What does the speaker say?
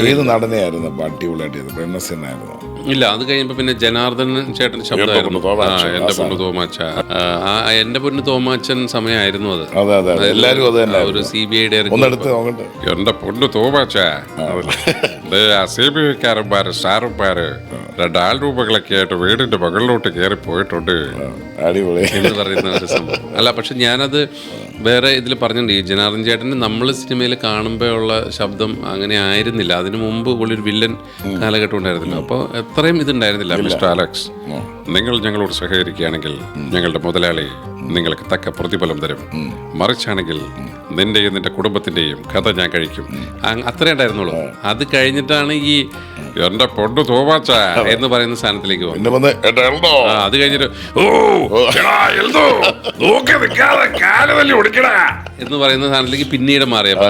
ഏത് നടനെയായിരുന്നു അടിപൊളിയായിട്ട് ബ്രഹ്മസേനായിരുന്നു? ഇല്ല, അത് കഴിയുമ്പോ പിന്നെ ജനാർദ്ദനൻ ചേട്ടൻ ശബ്ദമായിരുന്നു. എന്റെ പൊണ്ണു തോമാച്ച, എന്റെ പൊന്നു തോമാച്ചൻ സമയമായിരുന്നു അത്. എല്ലാരും അത് തന്നെ. ഒരു CBI എന്റെ പൊണ്ണു തോമാച്ച, CBIക്കാരന്മാര് സ്റ്റാറുമാര് 2 രൂപകളൊക്കെ ആയിട്ട് വീടിന്റെ മകളിലോട്ട് കയറി പോയിട്ടുണ്ട് എന്ന് പറയുന്ന ഒരു സംഭവം. അല്ല, പക്ഷെ ഞാനത് വേറെ ഇതിൽ പറഞ്ഞിട്ടുണ്ട്. ഈ ജനാർദ്ദൻ ചേട്ടന് നമ്മൾ സിനിമയിൽ കാണുമ്പോഴുള്ള ശബ്ദം അങ്ങനെ ആയിരുന്നില്ല. അതിനു മുമ്പ് ഉള്ളൊരു വില്ലൻ കാലഘട്ടം ഉണ്ടായിരുന്നില്ല. അപ്പോൾ എത്രയും ഇതുണ്ടായിരുന്നില്ല. മിസ്റ്റർ അലക്സ്, നിങ്ങൾ ഞങ്ങളോട് സഹകരിക്കുകയാണെങ്കിൽ ഞങ്ങളുടെ മുതലാളി നിങ്ങൾക്ക് തക്ക പ്രതിഫലം തരും. മറിച്ചാണെങ്കിൽ നിന്റെയും നിന്റെ കുടുംബത്തിന്റെയും കഥ ഞാൻ കഴിക്കും. അത്രേ ഉണ്ടായിരുന്നുള്ളൂ. അത് കഴിഞ്ഞിട്ടാണ് ഈ എന്റെ പൊണ്ണു തോമാച്ച എന്ന് പറയുന്ന സ്ഥാനത്തിലേക്ക് പോകുന്നത്. അത് കഴിഞ്ഞിട്ട് എന്ന് പറയുന്ന സ്ഥാനത്തിലേക്ക് പിന്നീട് മാറിയപ്പോ